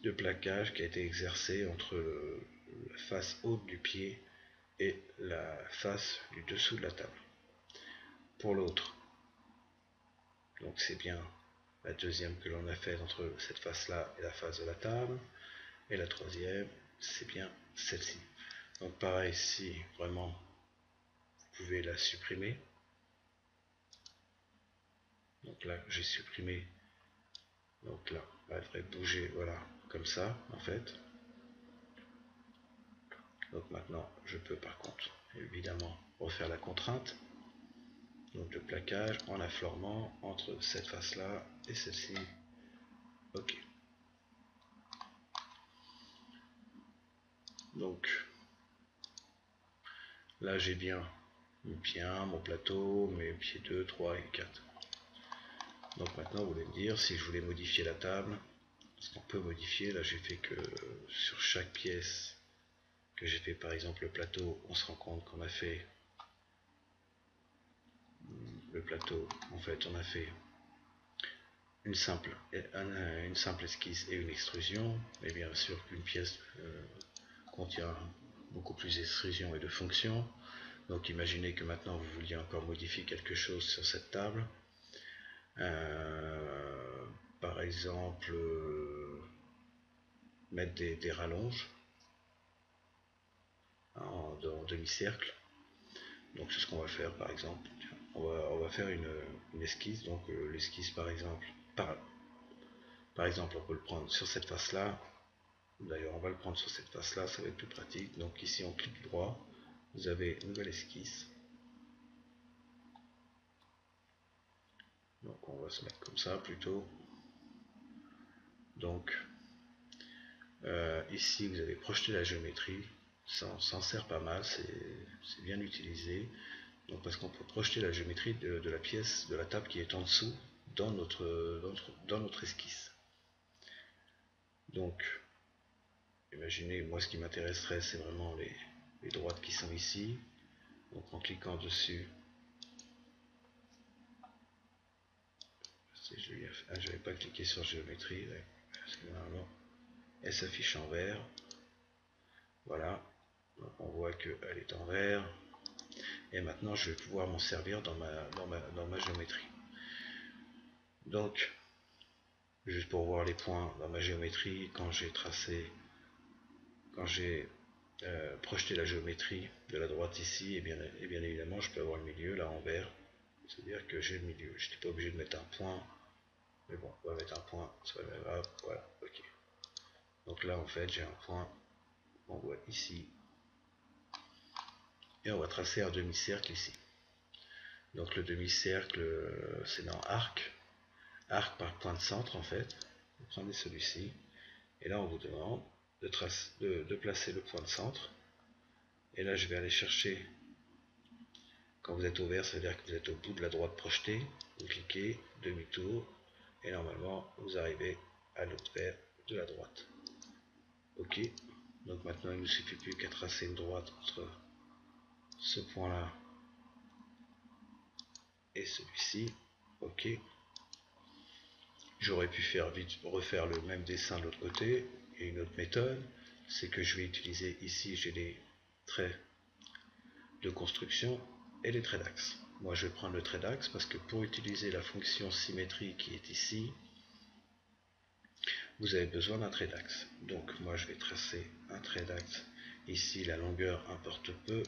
de plaquage qui a été exercée entre la face haute du pied et la face du dessous de la table. Pour l'autre, donc c'est bien la deuxième que l'on a faite entre cette face là et la face de la table, et la troisième c'est bien celle-ci. Donc pareil, si vraiment vous pouvez la supprimer, donc là j'ai supprimé, donc là elle devrait bouger, voilà, comme ça en fait. Donc maintenant je peux par contre évidemment refaire la contrainte, donc de plaquage en la formant entre cette face là et celle-ci. Ok, donc là j'ai bien mon pied 1, mon plateau, mes pieds 2, 3 et 4. Donc maintenant vous allez me dire si je voulais modifier la table, ce qu'on peut modifier. Là j'ai fait que sur chaque pièce que j'ai fait, par exemple le plateau, on se rend compte qu'on a fait le plateau, en fait on a fait une simple esquisse et une extrusion, mais bien sûr qu'une pièce contient beaucoup plus d'extrusion et de fonctions. Donc imaginez que maintenant vous vouliez encore modifier quelque chose sur cette table. Par exemple, mettre des rallonges en demi-cercle. Donc c'est ce qu'on va faire par exemple. On va faire une esquisse. Donc l'esquisse par exemple, par exemple on peut le prendre sur cette face là. D'ailleurs on va le prendre sur cette face là, ça va être plus pratique. Donc ici on clique droit, vous avez une nouvelle esquisse. Donc on va se mettre comme ça plutôt. Donc ici vous avez projeté la géométrie, ça s'en sert pas mal, c'est bien utilisé. Donc parce qu'on peut projeter la géométrie de la pièce, de la table qui est en dessous dans notre esquisse. Donc imaginez, moi ce qui m'intéresserait c'est vraiment les droites qui sont ici. Donc en cliquant dessus, je n'avais pas cliqué sur géométrie, parce que normalement elle s'affiche en vert. Voilà, donc on voit qu'elle est en vert. Et maintenant je vais pouvoir m'en servir dans ma géométrie. Donc, juste pour voir les points dans ma géométrie, quand j'ai projeté la géométrie de la droite ici, et bien évidemment je peux avoir le milieu là en vert. C'est-à-dire que j'ai le milieu. Je n'étais pas obligé de mettre un point. Mais bon, on va mettre un point, c'est pas grave, voilà, ok. Donc là en fait j'ai un point, on voit ici. Et on va tracer un demi-cercle ici. Donc le demi-cercle, c'est dans arc par point de centre en fait. Vous prenez celui-ci, et là on vous demande de placer le point de centre. Et là je vais aller chercher Quand vous êtes au vert, ça veut dire que vous êtes au bout de la droite projetée. Vous cliquez, demi-tour, et normalement vous arrivez à l'autre vert de la droite. Ok, donc maintenant il ne nous suffit plus qu'à tracer une droite entre ce point là et celui-ci. Ok, j'aurais pu refaire le même dessin de l'autre côté, et une autre méthode, c'est que je vais utiliser ici, j'ai les traits de construction et les traits d'axe. Moi je vais prendre le trait d'axe parce que pour utiliser la fonction symétrie qui est ici, vous avez besoin d'un trait d'axe. Donc moi je vais tracer un trait d'axe. Ici la longueur importe peu.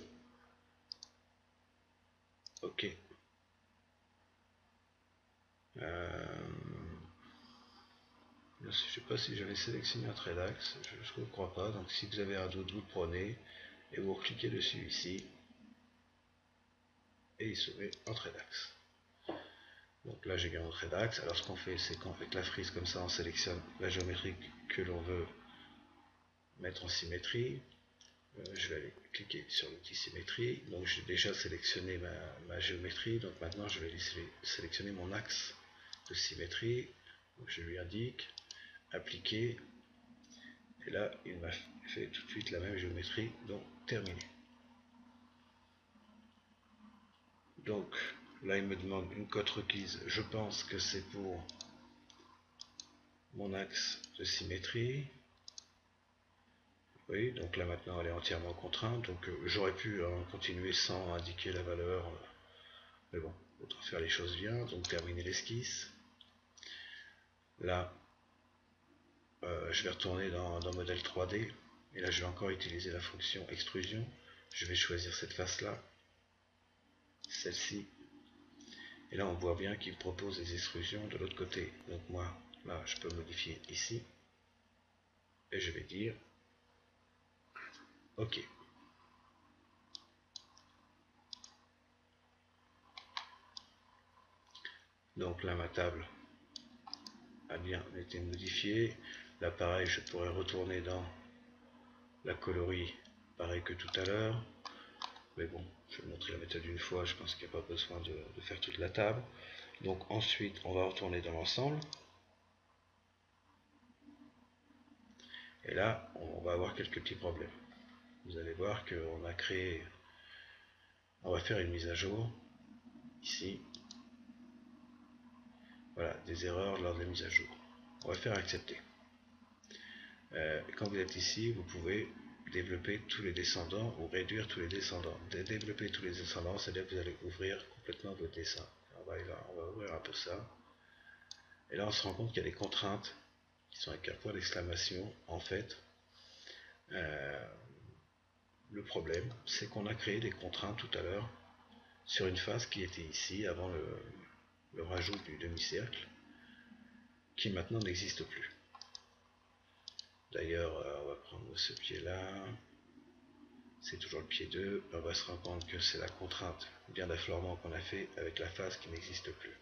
Ok. Je ne sais pas si j'avais sélectionné un trait d'axe, je ne crois pas. Donc si vous avez un doute, vous le prenez et vous cliquez dessus ici. Et il se met en trait d'axe. Donc là j'ai bien mon trait d'axe. Alors ce qu'on fait, c'est qu'avec la frise comme ça, on sélectionne la géométrie que l'on veut mettre en symétrie. Je vais aller cliquer sur l'outil symétrie. Donc j'ai déjà sélectionné ma géométrie. Donc maintenant je vais sélectionner mon axe de symétrie. Donc je lui indique appliquer. Et là il m'a fait tout de suite la même géométrie. Donc terminé. Donc là il me demande une cote requise. Je pense que c'est pour mon axe de symétrie. Oui, donc là maintenant elle est entièrement contrainte, donc j'aurais pu continuer sans indiquer la valeur, mais bon, autant faire les choses bien. Donc terminer l'esquisse. Là, je vais retourner dans modèle 3D, et là je vais encore utiliser la fonction extrusion. Je vais choisir cette face là, celle-ci, et là on voit bien qu'il me propose des extrusions de l'autre côté. Donc moi, là je peux modifier ici, et je vais dire OK. Donc là ma table a bien été modifiée. Là pareil, je pourrais retourner dans la coloris, pareil que tout à l'heure. Mais bon, je vais montrer la méthode une fois, je pense qu'il n'y a pas besoin de faire toute la table. Donc ensuite, on va retourner dans l'ensemble. Et là, on va avoir quelques petits problèmes. Vous allez voir qu'on a créé... On va faire une mise à jour, ici. Voilà, des erreurs lors des mises à jour. On va faire accepter. Quand vous êtes ici, vous pouvez développer tous les descendants ou réduire tous les descendants. Développer tous les descendants, c'est-à-dire que vous allez ouvrir complètement votre dessin. On va ouvrir un peu ça. Et là, on se rend compte qu'il y a des contraintes qui sont avec un point d'exclamation. En fait, le problème, c'est qu'on a créé des contraintes tout à l'heure sur une face qui était ici avant le rajout du demi-cercle, qui maintenant n'existe plus. D'ailleurs, on va prendre ce pied-là, c'est toujours le pied 2, on va se rendre compte que c'est la contrainte bien d'affleurement qu'on a fait avec la face qui n'existe plus.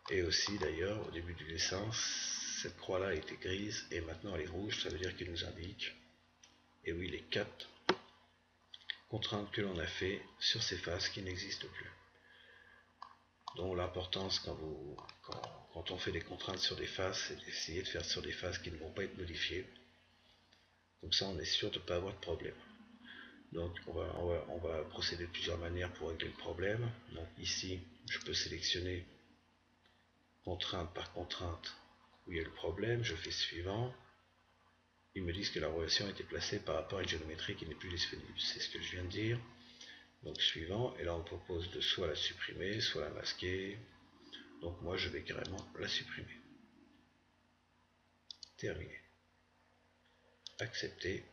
Et aussi d'ailleurs, au début du dessin, cette croix-là était grise et maintenant elle est rouge, ça veut dire qu'il nous indique, et oui, les 4 contraintes que l'on a fait sur ces faces qui n'existent plus. Donc l'importance quand on fait des contraintes sur des faces, c'est d'essayer de faire sur des faces qui ne vont pas être modifiées. Comme ça on est sûr de ne pas avoir de problème. Donc on va procéder de plusieurs manières pour régler le problème. Donc ici je peux sélectionner contrainte par contrainte où il y a le problème, je fais suivant. Ils me disent que la relation a été placée par rapport à une géométrie qui n'est plus disponible. C'est ce que je viens de dire. Donc suivant, et là on me propose de soit la supprimer, soit la masquer. Donc moi je vais carrément la supprimer. Terminé. Accepter.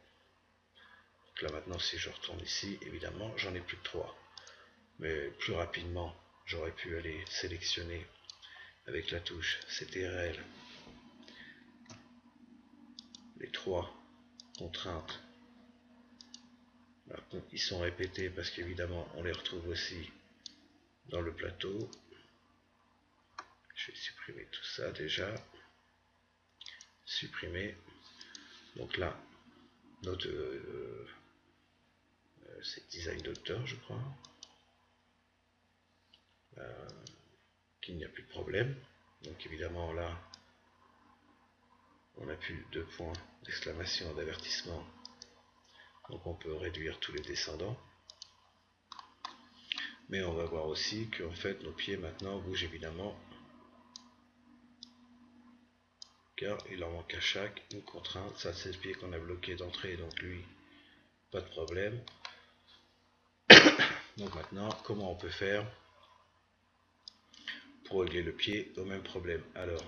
Donc là maintenant si je retourne ici, évidemment j'en ai plus que 3. Mais plus rapidement, j'aurais pu aller sélectionner avec la touche CTRL les 3 contraintes. Alors, ils sont répétés parce qu'évidemment on les retrouve aussi dans le plateau. Je vais supprimer tout ça déjà. Supprimer. Donc là, notre c'est Design Doctor, je crois. qu'il n'y a plus de problème. Donc évidemment là, on n'a plus de points d'exclamation, d'avertissement. Donc on peut réduire tous les descendants. Mais on va voir aussi qu'en fait nos pieds maintenant bougent évidemment, car il en manque à chaque une contrainte. Ça c'est le pied qu'on a bloqué d'entrée, donc lui, pas de problème. Donc maintenant, comment on peut faire pour régler le pied au même problème? Alors,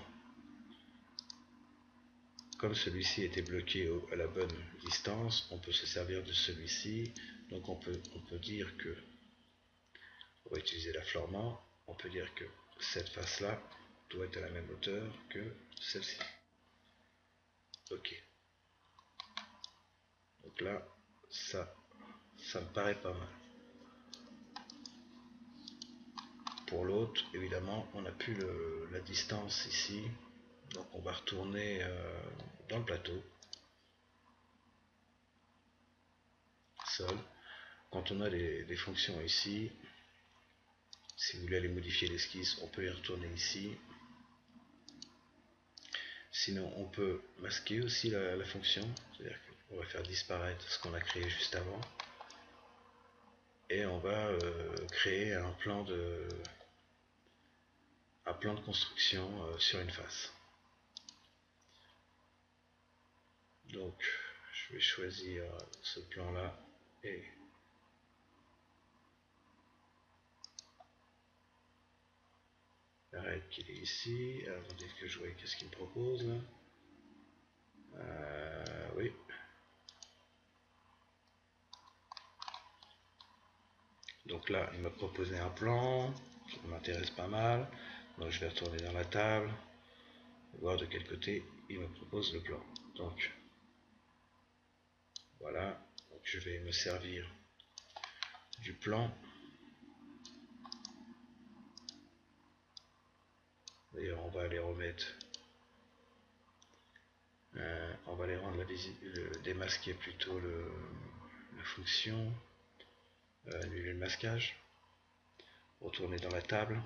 comme celui-ci était bloqué à la bonne distance, on peut se servir de celui-ci. Donc on peut dire que, on va utiliser l'affleurement, on peut dire que cette face-là doit être à la même hauteur que celle-ci. Ok. Donc là, ça me paraît pas mal. Pour l'autre, évidemment, on n'a plus la distance ici. Donc on va retourner dans le plateau. Seul. Quand on a des fonctions ici, si vous voulez aller modifier l'esquisse, on peut y retourner ici. Sinon, on peut masquer aussi la fonction, c'est-à-dire qu'on va faire disparaître ce qu'on a créé juste avant. Et on va créer un plan de construction sur une face. Donc, je vais choisir ce plan-là et la règle qui est ici. Alors, attendez que je vois qu'est-ce qu'il me propose là. Oui. Donc là, il m'a proposé un plan qui m'intéresse pas mal. Donc je vais retourner dans la table, voir de quel côté il me propose le plan. Donc voilà, donc, je vais me servir du plan. D'ailleurs, on va les remettre, on va les rendre démasquer plutôt la fonction, annuler le masquage, retourner dans la table,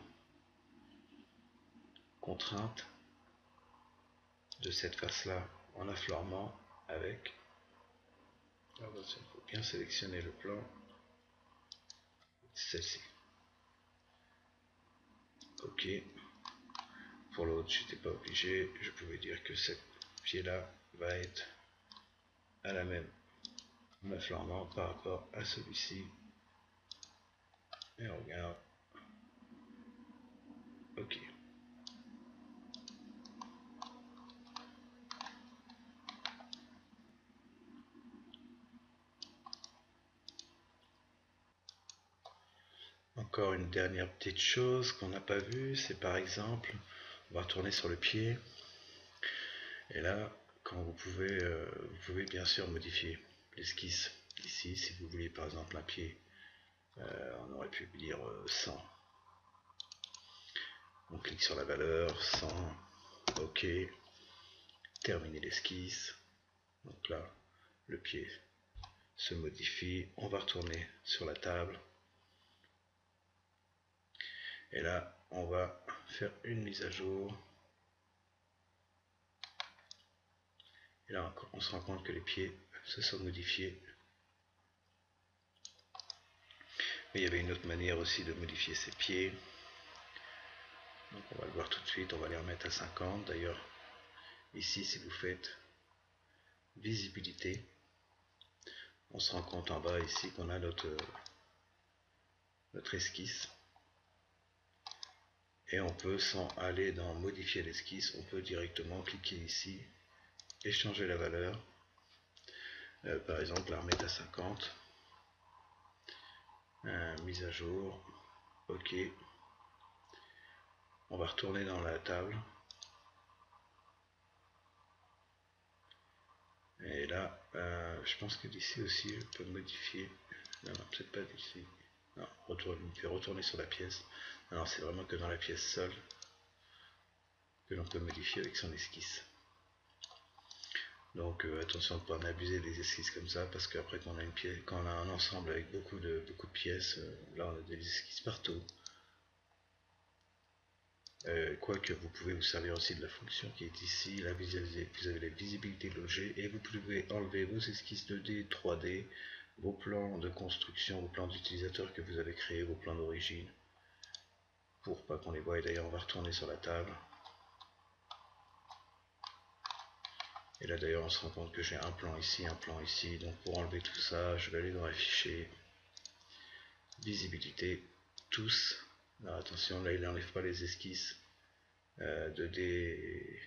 contrainte de cette face-là en affleurement avec. Alors, il faut bien sélectionner le plan, celle-ci. Ok. Pour l'autre, j'étais pas obligé, je pouvais dire que ce pied-là va être à la même affleurement par rapport à celui-ci. Et on regarde. Ok. Encore une dernière petite chose qu'on n'a pas vue, c'est par exemple, on va retourner sur le pied. Et là, quand vous pouvez bien sûr modifier l'esquisse ici. Si vous voulez par exemple un pied, on aurait pu dire 100. On clique sur la valeur 100. Ok. Terminer l'esquisse. Donc là, le pied se modifie. On va retourner sur la table. Et là, on va faire une mise à jour. Et là, on se rend compte que les pieds se sont modifiés. Mais il y avait une autre manière aussi de modifier ces pieds. Donc on va le voir tout de suite. On va les remettre à 50. D'ailleurs, ici, si vous faites visibilité, on se rend compte en bas ici qu'on a notre esquisse. Et on peut, sans aller dans modifier l'esquisse, on peut directement cliquer ici et changer la valeur. Par exemple, la remettre à 50. Mise à jour. Ok. On va retourner dans la table. Et là, je pense que d'ici aussi, je peux modifier. Non, peut-être pas d'ici. Non, je vais retourner sur la pièce. Non, c'est vraiment que dans la pièce seule que l'on peut modifier avec son esquisse. Donc attention de ne pas en abuser des esquisses comme ça, parce qu'après quand on a un ensemble avec beaucoup de pièces, là on a des esquisses partout. Quoique vous pouvez vous servir aussi de la fonction qui est ici, là vous avez la visibilité de l'objet et vous pouvez enlever vos esquisses 2D, 3D, vos plans de construction, vos plans d'utilisateur que vous avez créés, vos plans d'origine, pour pas qu'on les voie. Et d'ailleurs on va retourner sur la table. Et là d'ailleurs on se rend compte que j'ai un plan ici, donc pour enlever tout ça, je vais aller dans les fichiers, visibilité, tous. Alors attention, là il n'enlève pas les esquisses 2D,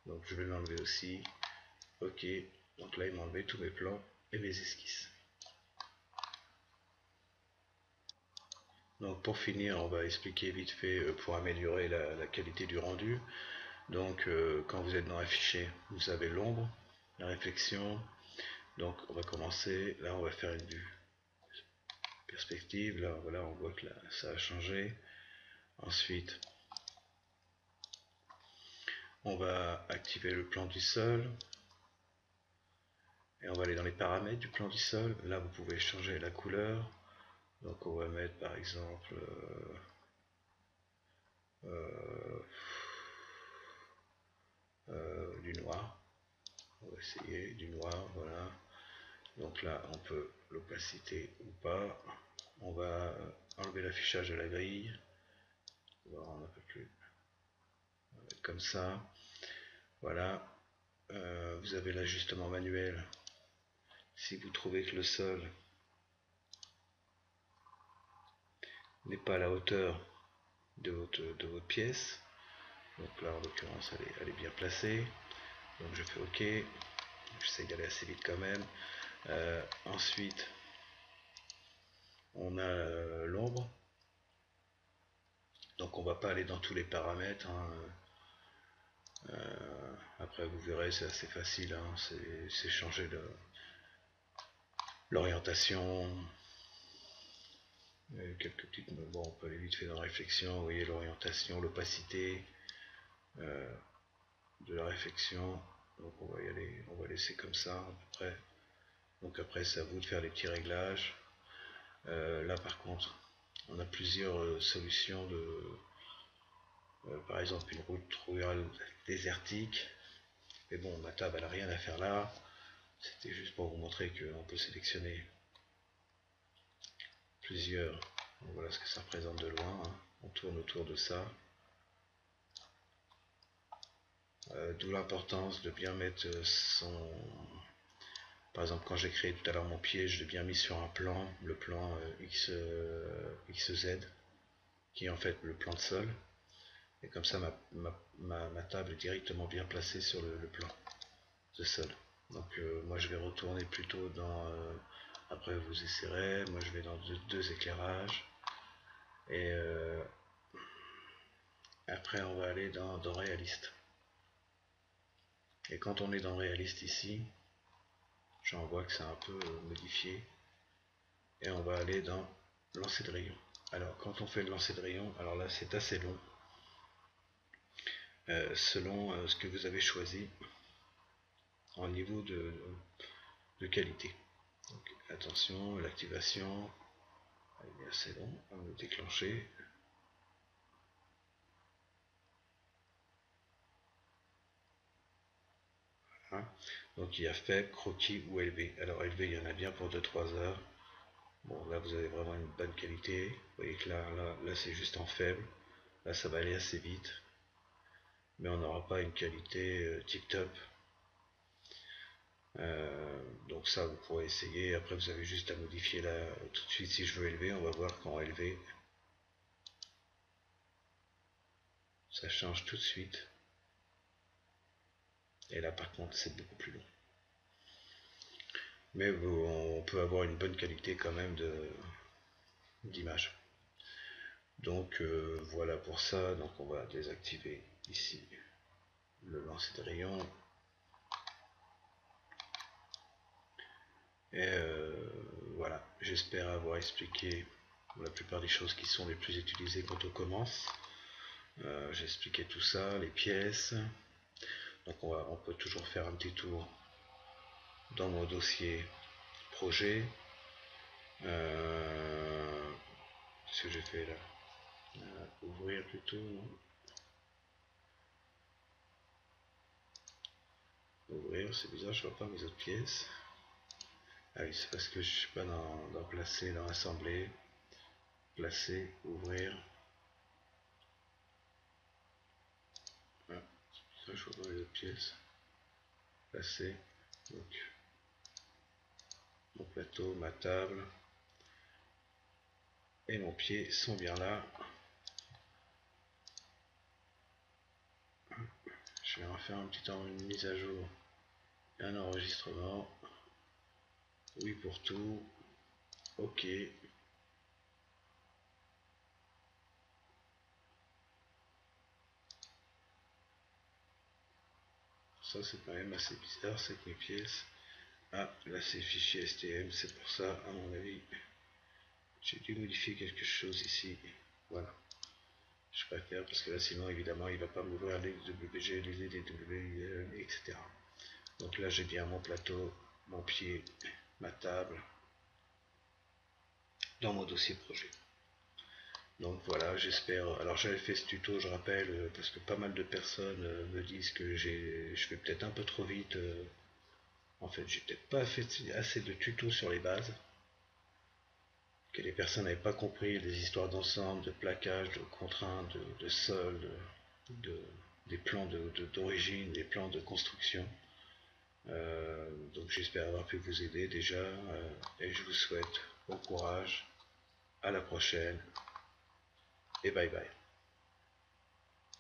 donc je vais l'enlever aussi. Ok, donc là il m'a enlevé tous mes plans et mes esquisses. Donc pour finir, on va expliquer vite fait pour améliorer la qualité du rendu. Donc quand vous êtes dans un fichier, vous avez l'ombre, la réflexion. Donc on va commencer, là on va faire une vue perspective, là voilà on voit que là, ça a changé. Ensuite on va activer le plan du sol et on va aller dans les paramètres du plan du sol. Là vous pouvez changer la couleur, donc on va mettre par exemple du noir. On va essayer du noir, voilà. Donc là on peut l'opacité ou pas. On va enlever l'affichage de la grille, on va rendre un peu plus comme ça, voilà. Vous avez l'ajustement manuel si vous trouvez que le sol n'est pas à la hauteur de votre pièce. Donc là en l'occurrence elle est bien placée, donc je fais ok, j'essaie d'aller assez vite quand même. Ensuite on a l'ombre, donc on va pas aller dans tous les paramètres, hein. Après vous verrez c'est assez facile, hein. C'est changer l'orientation, quelques petites, bon on peut aller vite fait dans la réflexion, vous voyez l'orientation, l'opacité de la réflexion, donc on va y aller, on va laisser comme ça à peu près. Donc après c'est à vous de faire les petits réglages. Là par contre on a plusieurs solutions de par exemple une route rurale désertique, mais bon ma table elle n'a rien à faire là, c'était juste pour vous montrer qu'on peut sélectionner plusieurs. Donc voilà ce que ça représente de loin, hein. On tourne autour de ça, d'où l'importance de bien mettre son... Par exemple quand j'ai créé tout à l'heure mon piège, je l'ai bien mis sur un plan, le plan XZ, qui est en fait le plan de sol, et comme ça ma table est directement bien placée sur le plan de sol. Donc moi je vais retourner plutôt dans... après vous essaierez, moi je vais dans deux éclairages, et après on va aller dans réaliste. Et quand on est dans réaliste ici, j'en vois que c'est un peu modifié, et on va aller dans lancer de rayon. Alors quand on fait le lancer de rayon, alors là c'est assez long, selon ce que vous avez choisi en niveau de qualité. Donc, attention, l'activation est assez long à me déclencher. Voilà. Donc il y a faible, croquis ou élevé. Alors élevé, il y en a bien pour 2-3 heures. Bon, là vous avez vraiment une bonne qualité. Vous voyez que là c'est juste en faible. Là ça va aller assez vite, mais on n'aura pas une qualité tip top. Donc ça vous pourrez essayer. Après vous avez juste à modifier là tout de suite. Si je veux élever, on va voir qu'en élevé ça change tout de suite, et là par contre c'est beaucoup plus long, mais on peut avoir une bonne qualité quand même d'image. Donc voilà pour ça. Donc on va désactiver ici le lancer de rayon, et voilà, j'espère avoir expliqué la plupart des choses qui sont les plus utilisées quand on commence. J'ai expliqué tout ça, les pièces. Donc on peut toujours faire un petit tour dans mon dossier projet. Ce que j'ai fait là, ouvrir plutôt, non? Ouvrir, c'est bizarre, je vois pas mes autres pièces. Ah oui, c'est parce que je suis pas dans placer, dans assembler. Placer, ouvrir. Ah, ça, je vois pas les autres pièces. Placer. Donc, mon plateau, ma table et mon pied sont bien là. Je vais refaire une mise à jour et un enregistrement. Oui pour tout. Ok. Ça c'est quand même assez bizarre, c'est que mes pièces. Ah, là c'est fichier STM, c'est pour ça, à mon avis, j'ai dû modifier quelque chose ici. Voilà. Je préfère parce que là sinon évidemment il va pas m'ouvrir les WG, les DDW, etc. Donc là j'ai bien mon plateau, mon pied, ma table dans mon dossier projet. Donc voilà, j'espère. Alors j'avais fait ce tuto, je rappelle, parce que pas mal de personnes me disent que je fais peut-être un peu trop vite. En fait, j'ai peut-être pas fait assez de tutos sur les bases, que les personnes n'avaient pas compris les histoires d'ensemble, de plaquage, de contraintes, de sol, de, des plans d'origine, des plans de construction. Donc j'espère avoir pu vous aider déjà, et je vous souhaite bon courage, à la prochaine, et bye bye.